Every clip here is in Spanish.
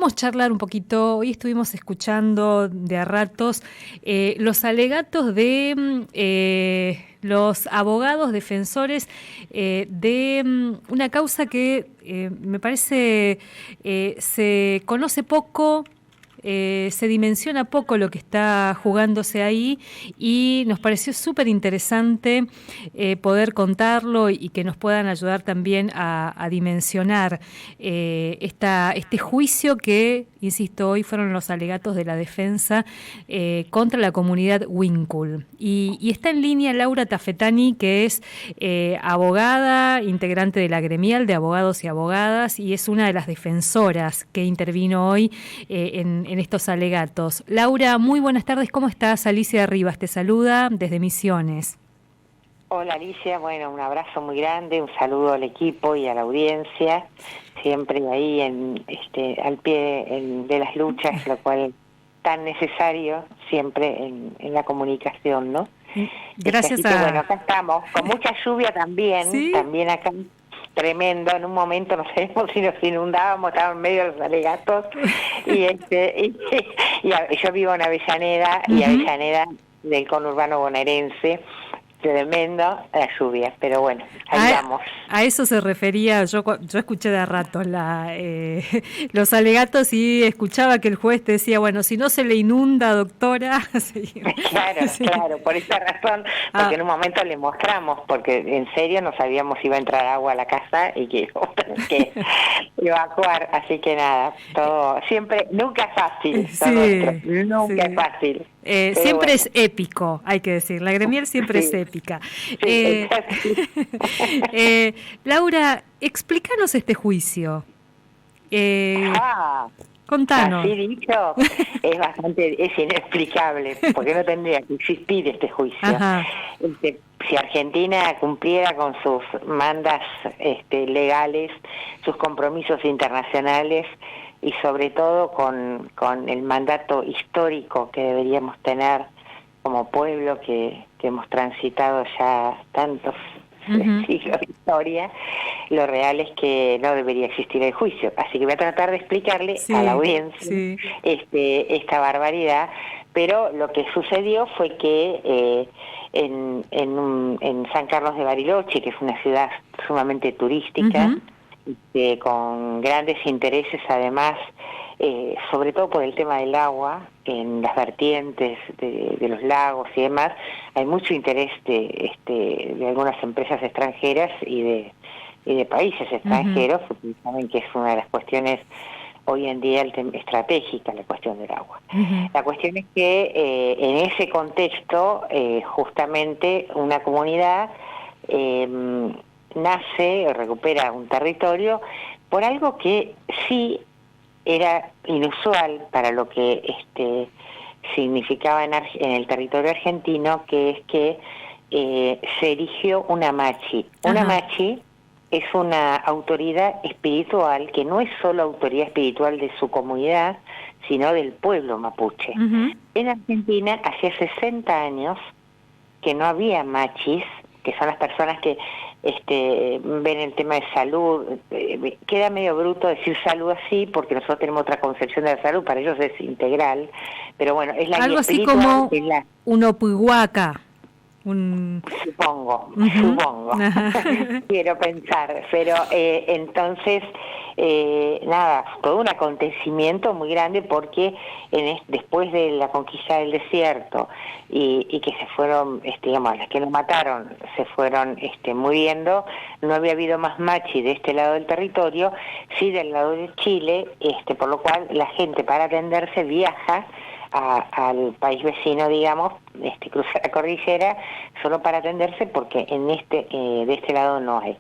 queríamos charlar un poquito. Hoy estuvimos escuchando de a ratos los alegatos de los abogados defensores de una causa que me parece se conoce poco. Se dimensiona poco lo que está jugándose ahí y nos pareció súper interesante poder contarlo y que nos puedan ayudar también a dimensionar este juicio que, insisto, hoy fueron los alegatos de la defensa contra la comunidad Winkle. Y está en línea Laura Tafetani, que es abogada, integrante de la gremial de abogados y abogadas, y es una de las defensoras que intervino hoy en estos alegatos. Laura, muy buenas tardes, ¿cómo estás? Alicia Rivas te saluda desde Misiones. Hola Alicia, bueno, un abrazo muy grande, un saludo al equipo y a la audiencia, siempre ahí al pie de las luchas, lo cual tan necesario siempre en la comunicación, ¿no? Gracias así que, bueno, acá estamos, con mucha lluvia también, ¿Sí? También acá. Tremendo, en un momento no sabemos si nos inundábamos, estábamos en medio de los alegatos y yo vivo en Avellaneda y Avellaneda del conurbano bonaerense, tremendo la lluvia, pero bueno, ahí vamos. A eso se refería, yo escuché de a ratos los alegatos y escuchaba que el juez te decía, bueno, si no se le inunda, doctora. Claro, por esa razón, porque en un momento le mostramos, porque en serio no sabíamos si iba a entrar agua a la casa y que íbamos a tener que evacuar, así que nada, todo, siempre, nunca es fácil, nunca es fácil. Siempre bueno. Es épico, hay que decir, la gremial siempre es épica. Laura, explícanos este juicio. Contanos. Así dicho, es inexplicable, porque no tendría que existir este juicio. Si Argentina cumpliera con sus mandas legales, sus compromisos internacionales y sobre todo con el mandato histórico que deberíamos tener como pueblo que hemos transitado ya tantos siglos de historia, lo real es que no debería existir el juicio. Así que voy a tratar de explicarle a la audiencia esta barbaridad, pero lo que sucedió fue que en San Carlos de Bariloche, que es una ciudad sumamente turística, con grandes intereses además, sobre todo por el tema del agua, en las vertientes de los lagos y demás, hay mucho interés de algunas empresas extranjeras y de países extranjeros, porque saben que es una de las cuestiones hoy en día estratégica, la cuestión del agua. La cuestión es que en ese contexto, justamente una comunidad nace o recupera un territorio por algo que sí era inusual para lo que significaba en el territorio argentino, que es que se erigió una machi. Una machi es una autoridad espiritual que no es solo autoridad espiritual de su comunidad, sino del pueblo mapuche. En Argentina, hace 60 años que no había machis, que son las personas que ven el tema de salud. Queda medio bruto decir salud así, porque nosotros tenemos otra concepción de la salud, para ellos es integral, pero bueno, es la algo así como un opuiguaca. Supongo, quiero pensar, pero entonces, nada, todo un acontecimiento muy grande porque después de la conquista del desierto y que se fueron, digamos, las que nos mataron se fueron muriendo, no había habido más machi de este lado del territorio, sí del lado de Chile, por lo cual la gente para atenderse viaja al país vecino, digamos, cruza la cordillera solo para atenderse, porque de este lado no hay.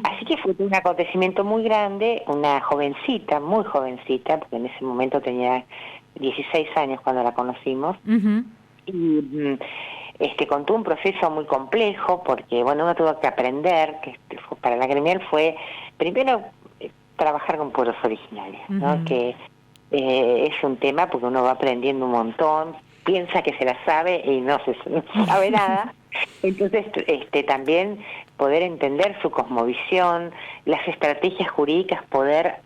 Así que fue un acontecimiento muy grande, una jovencita, muy jovencita, porque en ese momento tenía 16 años cuando la conocimos, y con todo un proceso muy complejo, porque bueno, uno tuvo que aprender, que para la gremial fue primero trabajar con pueblos originarios, ¿no? Que es un tema porque uno va aprendiendo un montón, piensa que se la sabe y no sabe nada. Entonces, también poder entender su cosmovisión, las estrategias jurídicas, poder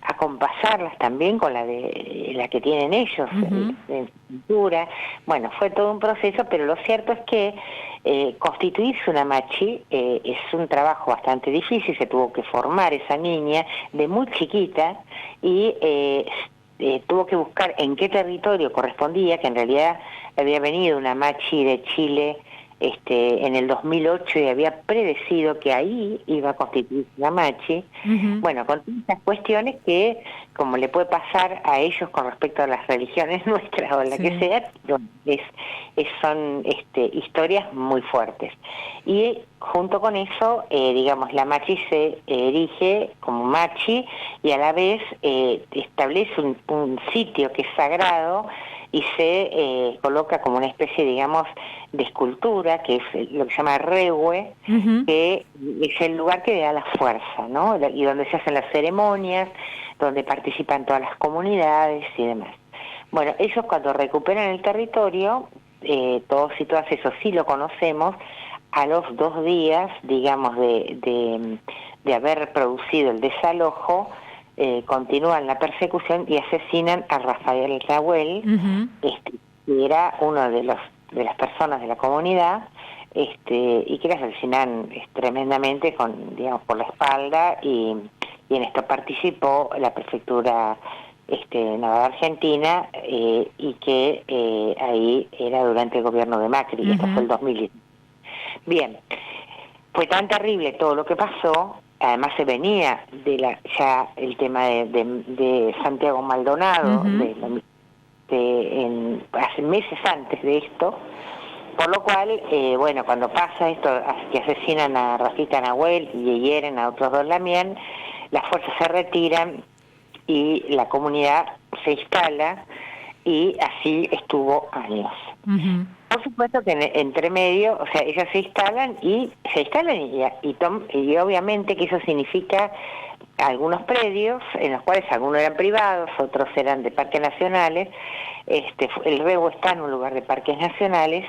acompasarlas también con la de la que tienen ellos en cintura. Bueno, fue todo un proceso, pero lo cierto es que constituirse una machi es un trabajo bastante difícil. Se tuvo que formar esa niña de muy chiquita y tuvo que buscar en qué territorio correspondía, que en realidad había venido una machi de Chile en el 2008 y había predecido que ahí iba a constituirse la machi. Bueno, con todas estas cuestiones que, como le puede pasar a ellos con respecto a las religiones nuestras o la que sea, son historias muy fuertes. Y junto con eso, digamos, la machi se erige como machi y a la vez establece un sitio que es sagrado y se coloca como una especie, digamos, de escultura, que es lo que se llama regue, que es el lugar que le da la fuerza, ¿no? Y donde se hacen las ceremonias, donde participan todas las comunidades y demás. Bueno, ellos cuando recuperan el territorio, todos y todas eso sí lo conocemos, a los 2 días, digamos, de haber producido el desalojo, continúan la persecución y asesinan a Rafael Nahuel, que era uno de las personas de la comunidad, y que le asesinan tremendamente por la espalda, y en esto participó la prefectura Naval Argentina, y que ahí era durante el gobierno de Macri, y esto fue el 2010. Bien, fue tan terrible todo lo que pasó. Además se venía ya el tema de Santiago Maldonado, hace meses antes de esto, por lo cual, bueno, cuando pasa esto, que asesinan a Rafita Nahuel y hieren a otros 2 Lamien, las fuerzas se retiran y la comunidad se instala, y así estuvo años. Por supuesto que entre medio, o sea, ellos se instalan y obviamente que eso significa algunos predios, en los cuales algunos eran privados, otros eran de parques nacionales. El Rego está en un lugar de parques nacionales,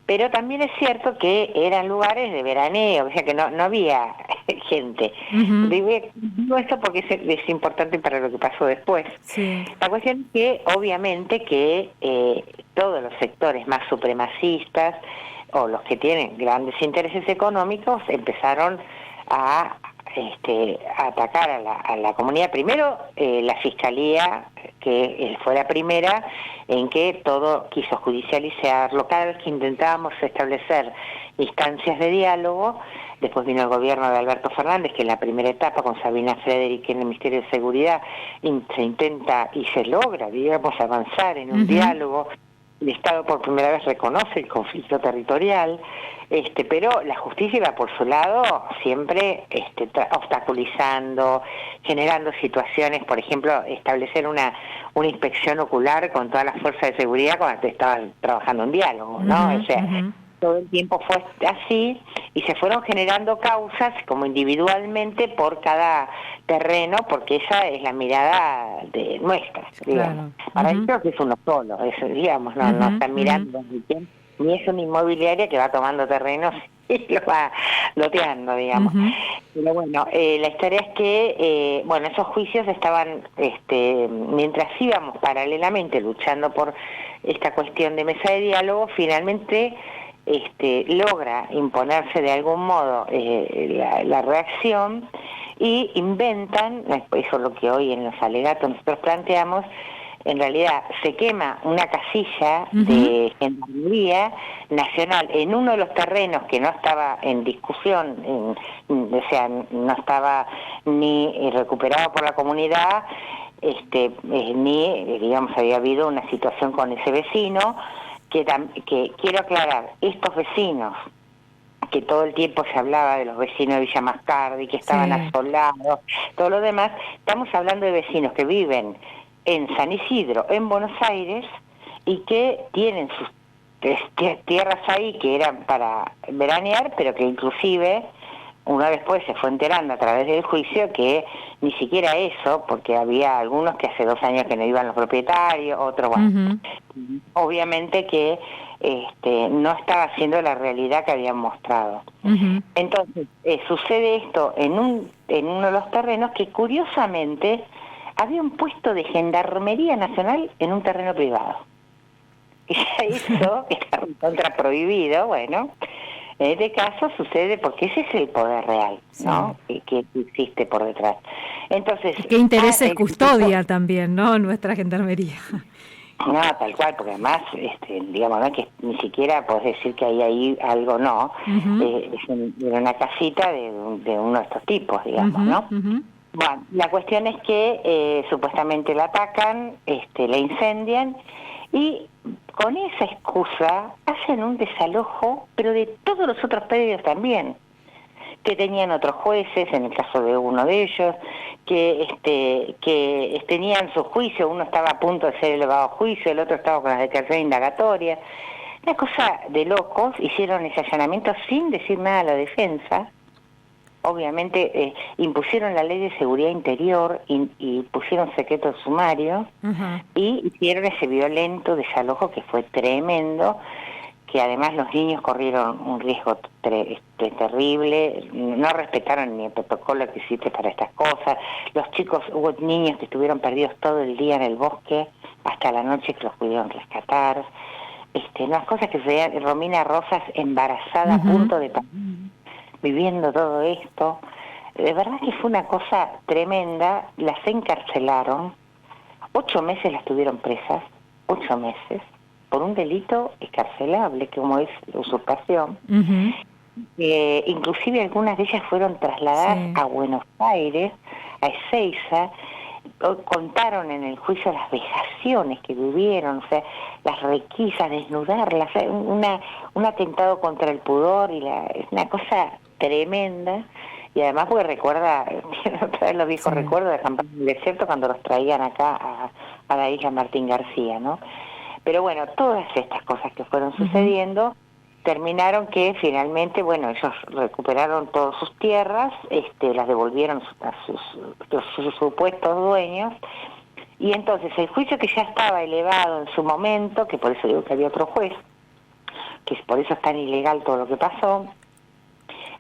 pero también es cierto que eran lugares de veraneo, o sea que no había gente. Digo esto porque es importante para lo que pasó después. La cuestión es que obviamente que todos los sectores más supremacistas o los que tienen grandes intereses económicos empezaron a atacar a la comunidad. Primero, la fiscalía, que fue la primera en que todo quiso judicializarlo. Cada vez que intentábamos establecer instancias de diálogo, después vino el gobierno de Alberto Fernández, que en la primera etapa con Sabina Frederick en el Ministerio de Seguridad se intenta y se logra, digamos, avanzar en un diálogo. El Estado por primera vez reconoce el conflicto territorial, pero la justicia iba por su lado siempre obstaculizando, generando situaciones, por ejemplo, establecer una inspección ocular con todas las fuerzas de seguridad cuando estaban trabajando en diálogo, ¿no? O sea, todo el tiempo fue así, y se fueron generando causas como individualmente por cada terreno, porque esa es la mirada nuestra, digamos. Para ellos es uno solo, digamos, no están mirando ni es una inmobiliaria que va tomando terrenos y lo va loteando, digamos. Pero bueno, la historia es que, esos juicios estaban, mientras íbamos paralelamente luchando por esta cuestión de mesa de diálogo, finalmente logra imponerse de algún modo la reacción, y inventan, eso es lo que hoy en los alegatos nosotros planteamos. En realidad se quema una casilla de Gendarmería Nacional en uno de los terrenos que no estaba en discusión, o sea, no estaba ni recuperado por la comunidad, ni, digamos, había habido una situación con ese vecino, que quiero aclarar, estos vecinos, que todo el tiempo se hablaba de los vecinos de Villa Mascardi, que estaban asolados, todo lo demás, estamos hablando de vecinos que viven en San Isidro, en Buenos Aires, y que tienen sus tierras ahí que eran para veranear, pero que inclusive una vez después se fue enterando a través del juicio que ni siquiera eso, porque había algunos que hace 2 años que no iban los propietarios, otros, bueno. Obviamente que no estaba haciendo la realidad que habían mostrado. Entonces, sucede esto en uno de los terrenos que curiosamente había un puesto de Gendarmería Nacional en un terreno privado. Y ya eso está contra prohibido, bueno, en este caso sucede porque ese es el poder real, ¿no? Que existe por detrás. Entonces, ¿qué intereses custodia también, no? Nuestra Gendarmería. No, tal cual, porque además, digamos, ¿no? Que ni siquiera podés decir que hay ahí algo, no. Era una casita de uno de estos tipos, digamos, ¿no? Bueno, la cuestión es que supuestamente la atacan, la incendian, y con esa excusa hacen un desalojo, pero de todos los otros predios también, que tenían otros jueces, en el caso de uno de ellos, que tenían su juicio, uno estaba a punto de ser elevado a juicio, el otro estaba con la declaración indagatoria. Una cosa de locos, hicieron ese allanamiento sin decir nada a la defensa. Obviamente impusieron la ley de seguridad interior y pusieron secreto sumario y hicieron ese violento desalojo que fue tremendo, que además los niños corrieron un riesgo terrible, no respetaron ni el protocolo que existe para estas cosas. Los chicos, hubo niños que estuvieron perdidos todo el día en el bosque hasta la noche que los pudieron rescatar. Unas cosas que se veían, Romina Rosas embarazada a punto de parir, viviendo todo esto. De verdad que fue una cosa tremenda. Las encarcelaron, 8 meses las tuvieron presas, 8 meses, por un delito escarcelable como es la usurpación. Inclusive algunas de ellas fueron trasladadas a Buenos Aires, a Ezeiza. Contaron en el juicio las vejaciones que vivieron, o sea, las requisas, desnudarlas, un atentado contra el pudor, es una cosa tremenda. Y además porque recuerda, otra vez los viejos recuerdos de campaña del desierto cuando los traían acá a la isla Martín García, ¿no? Pero bueno, todas estas cosas que fueron sucediendo terminaron que finalmente, bueno, ellos recuperaron todas sus tierras, las devolvieron a sus supuestos dueños, y entonces el juicio que ya estaba elevado en su momento, que por eso digo que había otro juez, que por eso es tan ilegal todo lo que pasó,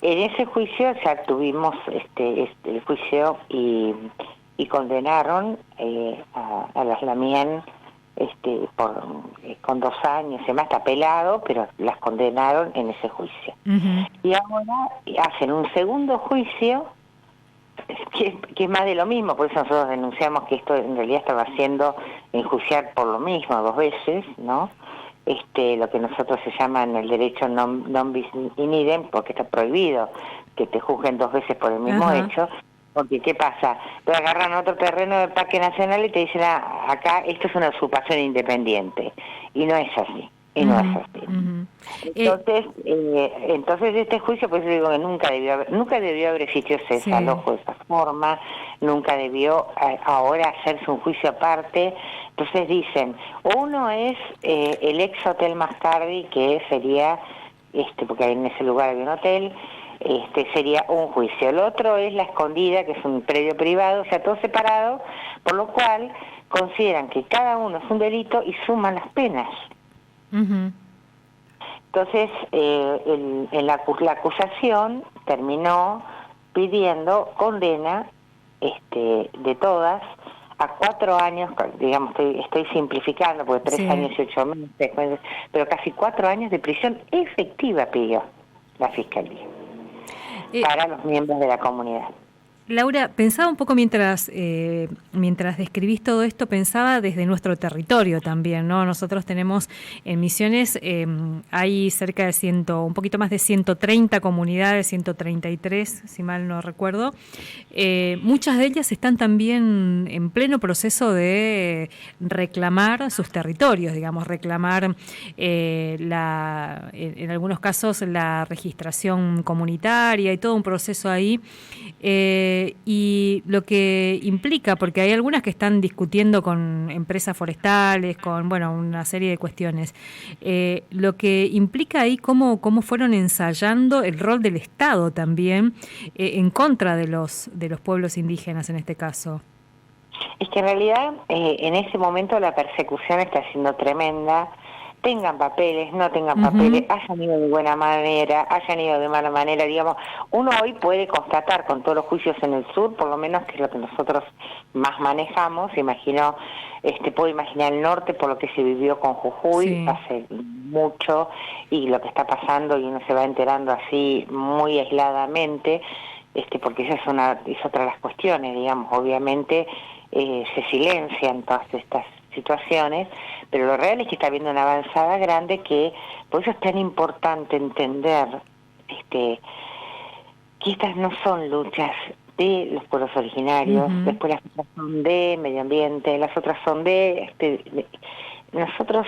en ese juicio ya tuvimos el juicio y condenaron a las Lamien con 2 años, se me está pelado, pero las condenaron en ese juicio. Y ahora hacen un segundo juicio que es más de lo mismo, por eso nosotros denunciamos que esto en realidad estaba haciendo enjuiciar por lo mismo 2 veces, ¿no? Lo que nosotros se llama en el derecho non bis in idem, porque está prohibido que te juzguen 2 veces por el mismo hecho. Porque, ¿qué pasa? Te agarran otro terreno del Parque Nacional y te dicen, acá esto es una usurpación independiente. Y no es así. Entonces este juicio, pues digo que nunca debió haber existido ese desalojo de esa forma, nunca debió ahora hacerse un juicio aparte. Entonces dicen, uno es el ex Hotel Mascardi, que sería, porque en ese lugar había un hotel, sería un juicio. El otro es La Escondida, que es un predio privado, o sea, todo separado, por lo cual consideran que cada uno es un delito y suman las penas. Entonces, la acusación terminó pidiendo condena de todas a 4 años, digamos, estoy simplificando, porque 3 años y 8 meses, pero casi 4 años de prisión efectiva pidió la Fiscalía para los miembros de la comunidad. Laura, pensaba un poco mientras describís todo esto, pensaba desde nuestro territorio también, ¿no? Nosotros tenemos en Misiones, hay cerca de un poquito más de 130 comunidades, 133, si mal no recuerdo. Muchas de ellas están también en pleno proceso de reclamar sus territorios, digamos, reclamar en algunos casos la registración comunitaria y todo un proceso ahí. Y lo que implica, porque hay algunas que están discutiendo con empresas forestales, con una serie de cuestiones, lo que implica ahí cómo fueron ensayando el rol del Estado también en contra de los pueblos indígenas en este caso. Es que en realidad en ese momento la persecución está siendo tremenda. tengan papeles, no tengan papeles, hayan ido de buena manera, hayan ido de mala manera, digamos, uno hoy puede constatar con todos los juicios en el sur, por lo menos que es lo que nosotros más manejamos, puedo imaginar el norte por lo que se vivió con Jujuy hace mucho y lo que está pasando, y uno se va enterando así muy aisladamente, porque esa es otra de las cuestiones, digamos, obviamente se silencian todas estas situaciones, pero lo real es que está habiendo una avanzada grande, que por eso es tan importante entender que estas no son luchas de los pueblos originarios, después las otras son de medio ambiente, las otras son nosotros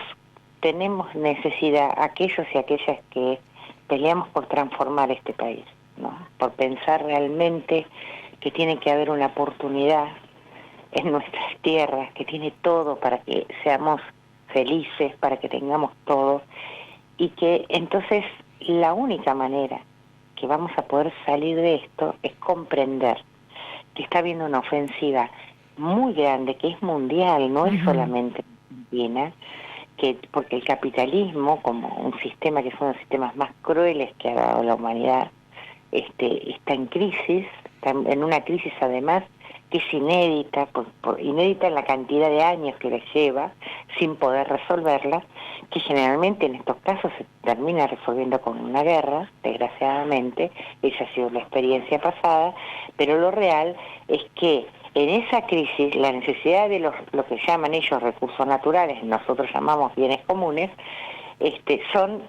tenemos necesidad, aquellos y aquellas que peleamos por transformar este país, ¿no? Por pensar realmente que tiene que haber una oportunidad en nuestras tierras, que tiene todo para que seamos felices, para que tengamos todo, y que entonces la única manera que vamos a poder salir de esto es comprender que está habiendo una ofensiva muy grande, que es mundial, no es solamente argentina, porque el capitalismo, como un sistema que es uno de los sistemas más crueles que ha dado la humanidad, está en crisis, está en una crisis además que es inédita, inédita en la cantidad de años que le lleva sin poder resolverla, que generalmente en estos casos se termina resolviendo con una guerra, desgraciadamente, esa ha sido la experiencia pasada, pero lo real es que en esa crisis la necesidad de lo que llaman ellos recursos naturales, nosotros llamamos bienes comunes, son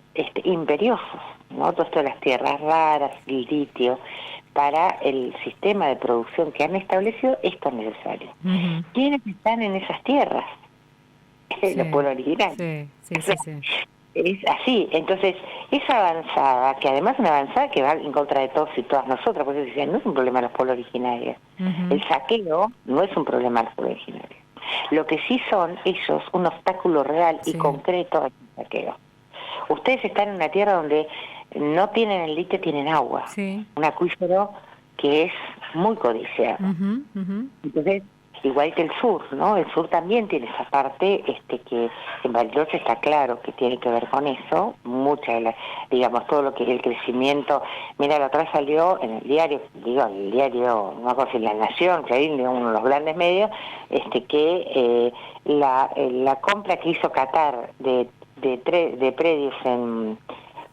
imperiosos, ¿no? Todo esto de las tierras raras, el litio, para el sistema de producción que han establecido, esto es necesario. ¿Quiénes están en esas tierras? Los pueblos originarios. Sí. Es así, entonces esa avanzada, que además es una avanzada que va en contra de todos y todas nosotras, porque decían, no es un problema de los pueblos originarios, el saqueo no es un problema de los pueblos originarios, lo que sí son ellos un obstáculo real y concreto al saqueo. Ustedes están en una tierra donde no tienen el litio, tienen agua, un acuífero que es muy codiciado. Entonces, igual que el sur, ¿no? El sur también tiene esa parte, que en Bariloche está claro que tiene que ver con eso, mucha de digamos, todo lo que es el crecimiento. Mira, la otra vez salió en el diario, no me acuerdo si La Nación, que ahí uno de los grandes medios, que la compra que hizo Qatar de predios en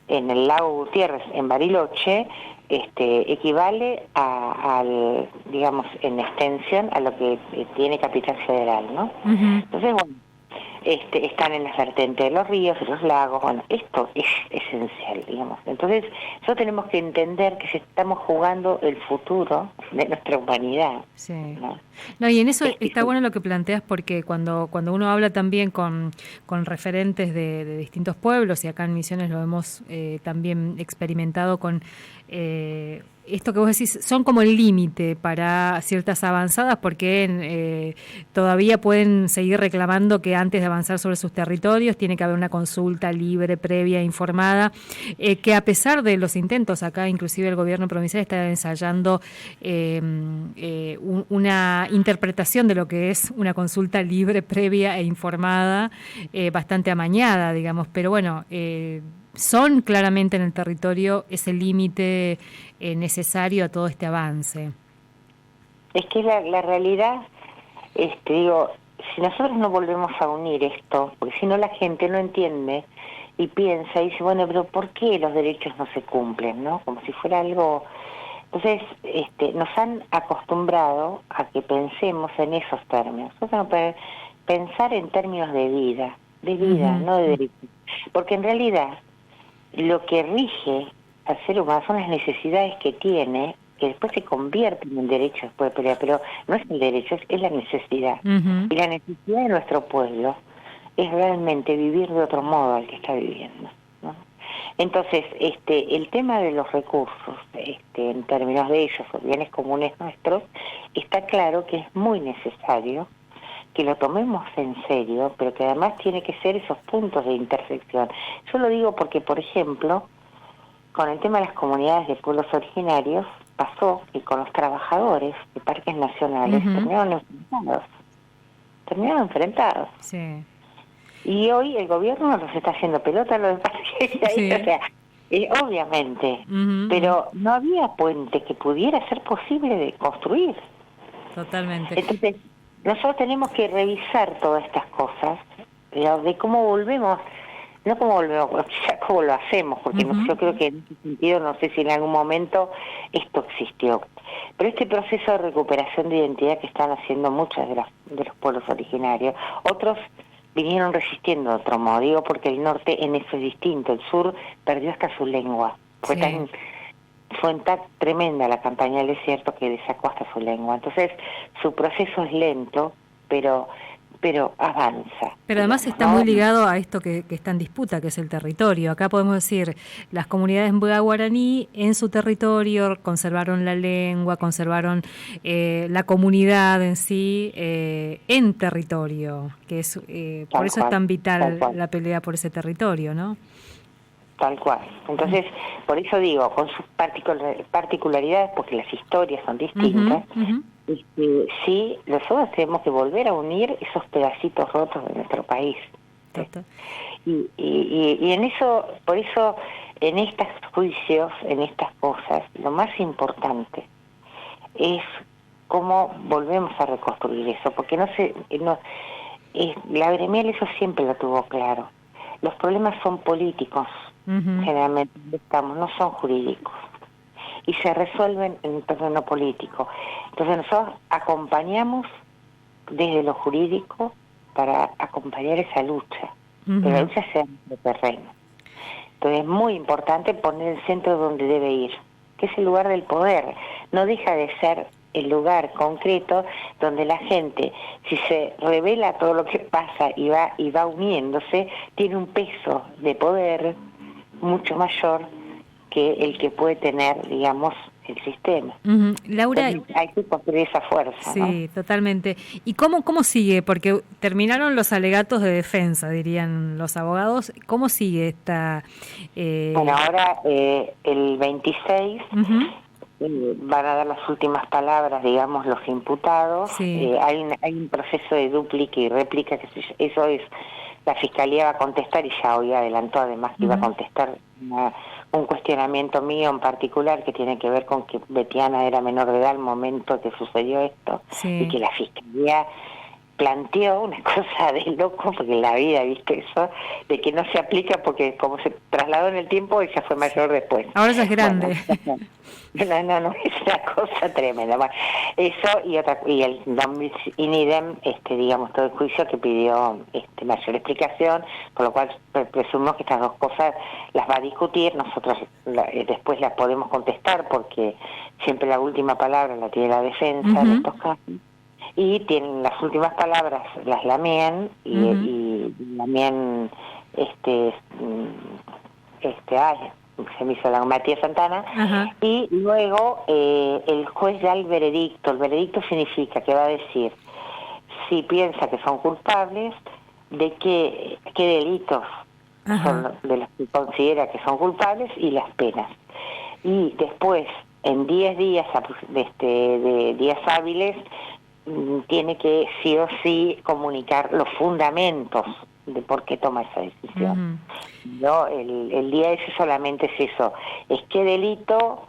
el lago Gutiérrez, en Bariloche, equivale al, digamos, en extensión a lo que tiene Capital Federal, ¿no? Entonces, bueno, están en las vertientes de los ríos, de los lagos, bueno, esto es esencial, digamos. Entonces, nosotros tenemos que entender que estamos jugando el futuro de nuestra humanidad. No, y en eso está bueno lo que planteas, porque cuando uno habla también con referentes de distintos pueblos, y acá en Misiones lo hemos también experimentado con esto que vos decís, son como el límite para ciertas avanzadas, porque todavía pueden seguir reclamando que antes de avanzar sobre sus territorios tiene que haber una consulta libre, previa, informada, que a pesar de los intentos, acá inclusive el gobierno provincial está ensayando una interpretación de lo que es una consulta libre, previa e informada, bastante amañada, digamos, pero bueno, son claramente en el territorio ese límite necesario a todo este avance. Es que la realidad, digo, si nosotros no volvemos a unir esto, porque si no la gente no entiende y piensa y dice, bueno, pero ¿por qué los derechos no se cumplen, no? Como si fuera algo. Entonces, nos han acostumbrado a que pensemos en esos términos. Nosotros tenemos que pensar en términos de vida, no de derechos, porque en realidad lo que rige al ser humano son las necesidades que tiene, que después se convierten en derechos después de pelear, pero no es el derecho, es la necesidad. Y la necesidad de nuestro pueblo es realmente vivir de otro modo al que está viviendo, ¿no? Entonces, el tema de los recursos, en términos de ellos, los bienes comunes nuestros, está claro que es muy necesario que lo tomemos en serio, pero que además tiene que ser esos puntos de intersección. Yo lo digo porque, por ejemplo, con el tema de las comunidades de pueblos originarios, pasó que con los trabajadores de parques nacionales terminaron enfrentados. Sí. Y hoy el gobierno nos está haciendo pelota a los parques, sí. O sea, obviamente, pero no había puente que pudiera ser posible de construir. Totalmente. Entonces, nosotros tenemos que revisar todas estas cosas, de cómo volvemos, no cómo volvemos, ya cómo lo hacemos, porque yo creo que en ese sentido, no sé si en algún momento esto existió. Pero este proceso de recuperación de identidad que están haciendo muchos de los pueblos originarios, otros vinieron resistiendo de otro modo, digo porque el norte en eso es distinto, el sur perdió hasta su lengua, fue tan tremenda la campaña del desierto que le sacó hasta su lengua, entonces su proceso es lento, pero avanza. Pero además está muy ligado a esto que está en disputa, que es el territorio. Acá podemos decir, las comunidades Mbuga guaraní en su territorio conservaron la lengua, conservaron la comunidad en sí en territorio, que es por eso es tan vital la pelea por ese territorio, ¿no? Tal cual. Entonces, por eso digo, con sus particularidades, porque las historias son distintas, sí, nosotros tenemos que volver a unir esos pedacitos rotos de nuestro país. Y en eso, por eso, en estos juicios, en estas cosas, lo más importante es cómo volvemos a reconstruir eso, porque la gremial eso siempre lo tuvo claro. Los problemas son políticos, generalmente no son jurídicos, y se resuelven en el terreno político. Entonces nosotros acompañamos desde lo jurídico para acompañar esa lucha, que la lucha sea en el terreno. Entonces es muy importante poner el centro donde debe ir, que es el lugar del poder. No deja de ser el lugar concreto donde la gente, si se revela todo lo que pasa y va uniéndose, tiene un peso de poder mucho mayor que el que puede tener, digamos, el sistema. Laura, entonces, hay que construir esa fuerza, sí, ¿no? Totalmente. ¿Y cómo sigue? Porque terminaron los alegatos de defensa, dirían los abogados. ¿Cómo sigue esta...? Bueno, ahora el 26 van a dar las últimas palabras, digamos, los imputados. Sí. Hay un proceso de dúplica y réplica, que eso es, la Fiscalía va a contestar, y ya hoy adelantó además que iba a contestar un cuestionamiento mío en particular que tiene que ver con que Betiana era menor de edad al momento que sucedió esto, y que la Fiscalía planteó una cosa de loco, porque en la vida, ¿viste eso? De que no se aplica porque como se trasladó en el tiempo, ella fue mayor después. Ahora ya es grande. Bueno, no, es una cosa tremenda. Bueno, eso y el INIDEM, digamos, todo el juicio que pidió mayor explicación, por lo cual presumimos que estas dos cosas las va a discutir, nosotros después las podemos contestar porque siempre la última palabra la tiene la defensa en estos casos. Y tienen las últimas palabras, las lamían y lamían se me hizo la Matías Santana, y luego el juez da el veredicto significa que va a decir si piensa que son culpables, de qué delitos son de los que considera que son culpables y las penas. Y después, en 10 días, de días hábiles, tiene que sí o sí comunicar los fundamentos de por qué toma esa decisión. No, el día ese solamente es eso, es qué delito,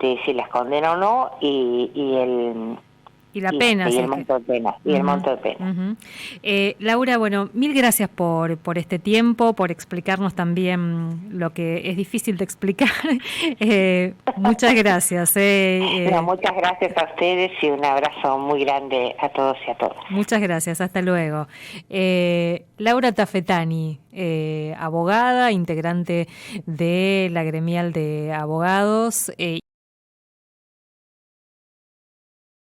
si las condena o no, y la pena. Y el monto de pena. Y el monto de pena. Laura, bueno, mil gracias por este tiempo, por explicarnos también lo que es difícil de explicar. Muchas gracias. Muchas gracias a ustedes y un abrazo muy grande a todos y a todas. Muchas gracias, hasta luego. Laura Tafetani, abogada, integrante de la gremial de abogados.